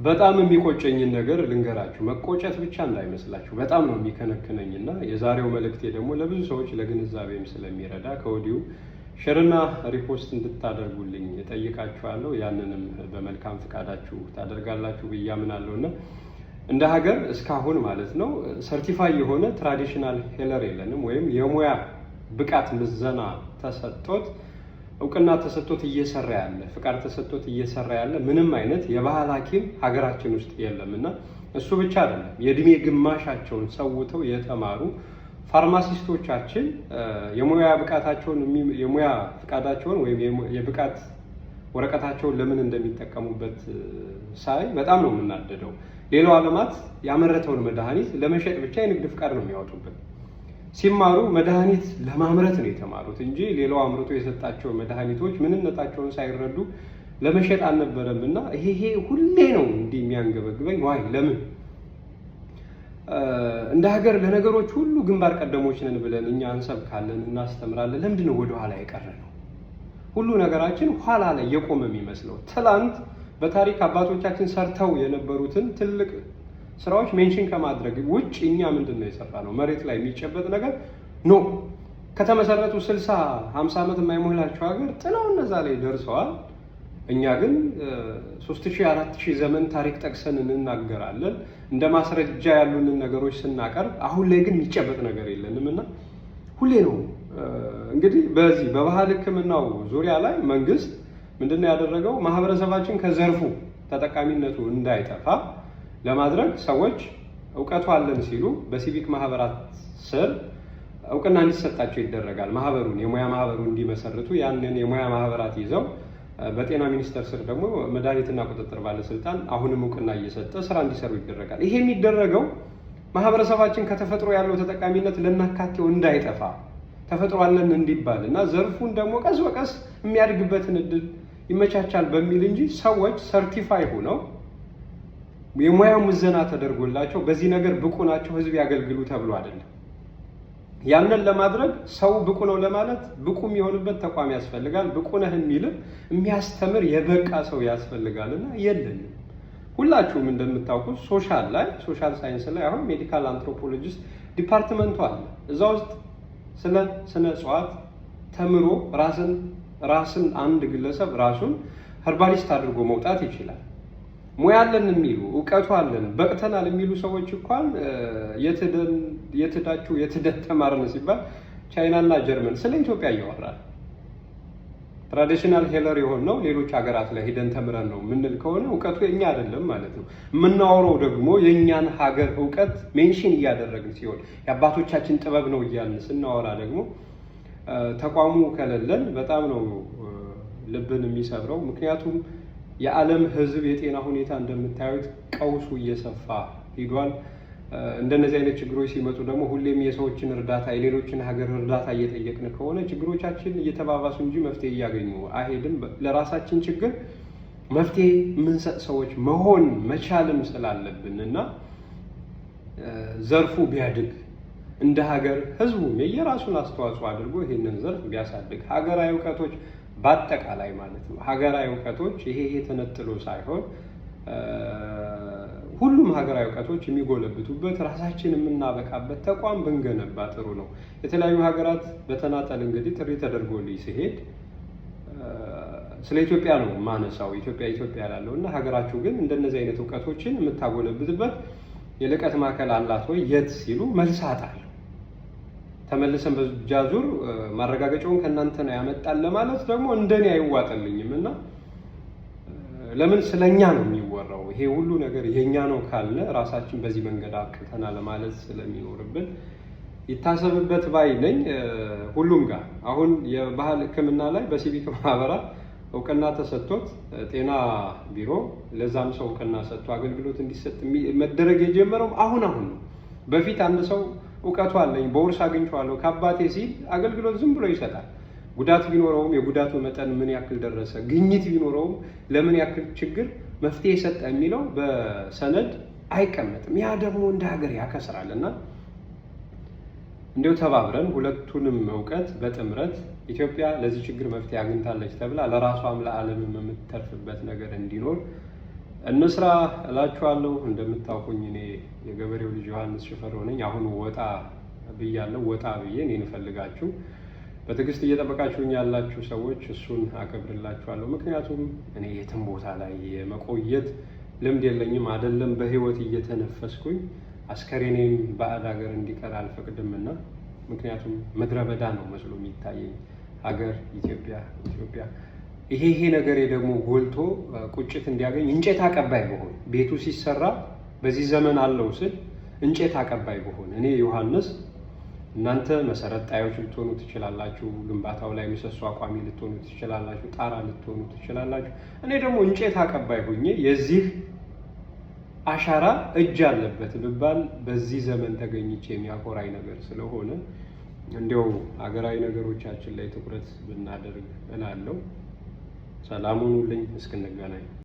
በጣም የሚቆጨኝን ነገር ልንገራችሁ። መቆጨት ብቻ እንዳይመስላችሁ በጣም ነው የሚከነክነኝና የዛሬው መልእክቴ ደግሞ ለብዙ ሰዎች ለግንዛቤም ስለሚረዳ ከወዲሁ ሼርና ሪፖስት እንድታደርጉልኝ እጠይቃችኋለሁ። ያንንም በመልካም ፍቃዳችሁ ታደርጋላችሁ ብዬ አምናለሁና እንደ ሀገር እስካሁን ማለት ነው ሰርቲፋይ የሆነ ትራዲሽናል ሄለር የለንም፣ ወይም የሙያ ብቃት ምዘና ተሰጥቶት እውቅና ተሰጥቶት እየሰራ ያለ ፍቃድ ተሰጥቶት እየሰራ ያለ ምንም አይነት የባህል ሐኪም ሀገራችን ውስጥ የለምና እሱ ብቻ አይደለም፣ የእድሜ ግማሻቸውን ሰውተው የተማሩ ፋርማሲስቶቻችን የሙያ ብቃታቸውን የሙያ ፍቃዳቸውን ወይም የብቃት ወረቀታቸውን ለምን እንደሚጠቀሙበት ሳይ በጣም ነው የምናደደው። ሌላው ዓለማት ያመረተውን መድኃኒት ለመሸጥ ብቻ የንግድ ፍቃድ ነው የሚያወጡበት። ሲማሩ መድኃኒት ለማምረት ነው የተማሩት እንጂ ሌላው አምርቶ የሰጣቸው መድኃኒቶች ምንነታቸውን ሳይረዱ ለመሸጥ አልነበረም። እና ይሄ ሁሌ ነው እንዲህ የሚያንገበግበኝ። ዋይ ለምን እንደ ሀገር ለነገሮች ሁሉ ግንባር ቀደሞች ነን ብለን እኛ እንሰብካለን፣ እናስተምራለን። ለምንድን ነው ወደ ኋላ የቀረ ነው? ሁሉ ነገራችን ኋላ ላይ የቆመ የሚመስለው። ትላንት በታሪክ አባቶቻችን ሰርተው የነበሩትን ትልቅ ስራዎች ሜንሽን ከማድረግ ውጭ እኛ ምንድን ነው የሰራ ነው? መሬት ላይ የሚጨበጥ ነገር ኖ። ከተመሰረቱ 60-50 ዓመት የማይሞላቸው ሀገር ጥለው እነዛ ላይ ደርሰዋል። እኛ ግን 3000-4000 ዘመን ታሪክ ጠቅሰን እንናገራለን እንደ ማስረጃ ያሉንን ነገሮች ስናቀርብ፣ አሁን ላይ ግን የሚጨበጥ ነገር የለንም። እና ሁሌ ነው እንግዲህ በዚህ በባህል ሕክምናው ዙሪያ ላይ መንግስት ምንድነው ያደረገው? ማህበረሰባችን ከዘርፉ ተጠቃሚነቱ እንዳይጠፋ ለማድረግ ሰዎች እውቀቱ አለን ሲሉ በሲቪክ ማህበራት ስር እውቅና እንዲሰጣቸው ይደረጋል። ማህበሩን የሙያ ማህበሩን እንዲመሰርቱ ያንን የሙያ ማህበራት ይዘው በጤና ሚኒስቴር ስር ደግሞ መድኃኒትና ቁጥጥር ባለስልጣን አሁንም እውቅና እየሰጠ ስራ እንዲሰሩ ይደረጋል። ይሄ የሚደረገው ማህበረሰባችን ከተፈጥሮ ያለው ተጠቃሚነት ለናካቴው እንዳይጠፋ ተፈጥሮ አለን እንዲባል እና ዘርፉን ደግሞ ቀስ በቀስ የሚያድግበትን እድል ይመቻቻል በሚል እንጂ ሰዎች ሰርቲፋይ ሆነው የሙያ ምዘና ተደርጎላቸው በዚህ ነገር ብቁ ናቸው ህዝብ ያገልግሉ ተብሎ አይደለም። ያንን ለማድረግ ሰው ብቁ ነው ለማለት ብቁ የሚሆንበት ተቋም ያስፈልጋል። ብቁ ነህ የሚል የሚያስተምር የበቃ ሰው ያስፈልጋልና የለንም። ሁላችሁም እንደምታውቁት ሶሻል ሳይንስ ላይ አሁን ሜዲካል አንትሮፖሎጂስት ዲፓርትመንቱ አለ። እዛ ውስጥ ስለ ስነ እጽዋት ተምሮ ራስን አንድ ግለሰብ ራሱን ኸርባሊስት አድርጎ መውጣት ይችላል። ሙያ አለን የሚሉ እውቀቱ አለን በቅተናል የሚሉ ሰዎች እንኳን የትደን ተማርን ሲባል ቻይናና ጀርመን ስለ ኢትዮጵያ እያወራል። ትራዲሽናል ሄለር የሆነው ሌሎች ሀገራት ላይ ሄደን ተምረን ነው የምንል ከሆነ እውቀቱ የኛ አይደለም ማለት ነው። የምናወራው ደግሞ የእኛን ሀገር እውቀት ሜንሽን እያደረግን ሲሆን የአባቶቻችን ጥበብ ነው እያልን ስናወራ ደግሞ ተቋሙ ከሌለን በጣም ነው ልብን የሚሰብረው። ምክንያቱም የዓለም ሕዝብ የጤና ሁኔታ እንደምታዩት ቀውሱ እየሰፋ ሂዷል። እንደነዚህ አይነት ችግሮች ሲመጡ ደግሞ ሁሌም የሰዎችን እርዳታ የሌሎችን ሀገር እርዳታ እየጠየቅን ከሆነ ችግሮቻችን እየተባባሱ እንጂ መፍትሄ እያገኙ አይሄድም። ለራሳችን ችግር መፍትሄ የምንሰጥ ሰዎች መሆን መቻልም ስላለብን እና ዘርፉ ቢያድግ እንደ ሀገር ህዝቡም የየራሱን አስተዋጽኦ አድርጎ ይሄንን ዘርፍ ቢያሳድግ ሀገራዊ እውቀቶች በአጠቃላይ ማለት ነው ሀገራዊ እውቀቶች ይሄ ተነጥሎ ሳይሆን ሁሉም ሀገራዊ እውቀቶች የሚጎለብቱበት ራሳችን የምናበቃበት ተቋም ብንገነባ ጥሩ ነው። የተለያዩ ሀገራት በተናጠል እንግዲህ ጥሪ ተደርጎልኝ ሲሄድ ስለ ኢትዮጵያ ነው ማነሳው ኢትዮጵያ ያለው እና ሀገራችሁ ግን እንደነዚህ አይነት እውቀቶችን የምታጎለብትበት የልቀት ማዕከል አላት ወይ የት ሲሉ መልስ አጣለሁ። ተመልሰን በጃዙር ማረጋገጫውን ከእናንተ ነው ያመጣል ለማለት ደግሞ እንደኔ አይዋጥልኝም እና ለምን ስለኛ ነው የሚወራው? ይሄ ሁሉ ነገር የኛ ነው ካለ ራሳችን በዚህ መንገድ አብቅተና ለማለት ስለሚኖርብን ይታሰብበት ባይ ነኝ። ሁሉም ጋር አሁን የባህል ሕክምና ላይ በሲቪክ ማህበራት እውቅና ተሰጥቶት ጤና ቢሮ ለዛም ሰው እውቅና ሰጥቶ አገልግሎት እንዲሰጥ መደረግ የጀመረው አሁን ነው። በፊት አንድ ሰው እውቀቱ አለኝ በውርስ አግኝቼዋለሁ ከአባቴ ሲል አገልግሎት ዝም ብሎ ይሰጣል። ጉዳት ቢኖረውም የጉዳቱ መጠን ምን ያክል ደረሰ፣ ግኝት ቢኖረውም ለምን ያክል ችግር መፍትሄ ሰጠ የሚለው በሰነድ አይቀመጥም። ያ ደግሞ እንደ ሀገር ያከስራልና እንዲሁ ተባብረን ሁለቱንም እውቀት በጥምረት ኢትዮጵያ ለዚህ ችግር መፍትሄ አግኝታለች ተብላ ለራሷም ለዓለምም የምትተርፍበት ነገር እንዲኖር እንስራ እላችኋለሁ። እንደምታውቁኝ እኔ የገበሬው ልጅ ዮሐንስ ሽፈራው ነኝ። አሁን ወጣ ብያለሁ። ወጣ ብዬ እኔን ፈልጋችሁ በትዕግስት እየጠበቃችሁኝ ያላችሁ ሰዎች እሱን አከብርላችኋለሁ። ምክንያቱም እኔ የትም ቦታ ላይ የመቆየት ልምድ የለኝም። አይደለም በህይወት እየተነፈስኩኝ አስከሬኔም ባዕድ ሀገር እንዲቀር አልፈቅድምና፣ ምክንያቱም ምድረ በዳ ነው መስሎ የሚታየኝ ሀገር ኢትዮጵያ። ይሄ ነገሬ ደግሞ ጎልቶ ቁጭት እንዲያገኝ እንጨት አቀባይ በሆን ቤቱ ሲሰራ በዚህ ዘመን አለው ስል እንጨት አቀባይ በሆን እኔ ዮሐንስ፣ እናንተ መሰረት ጣዮች ልትሆኑ ትችላላችሁ፣ ግንባታው ላይ ምሰሶ አቋሚ ልትሆኑ ትችላላችሁ፣ ጣራ ልትሆኑ ትችላላችሁ። እኔ ደግሞ እንጨት አቀባይ ሆኜ የዚህ አሻራ እጅ አለበት ብባል በዚህ ዘመን ተገኝቼ የሚያኮራኝ ነገር ስለሆነ እንዲያው ሀገራዊ ነገሮቻችን ላይ ትኩረት ብናደርግ እላለሁ። ሰላም ሁኑልኝ። እስክንገናኝ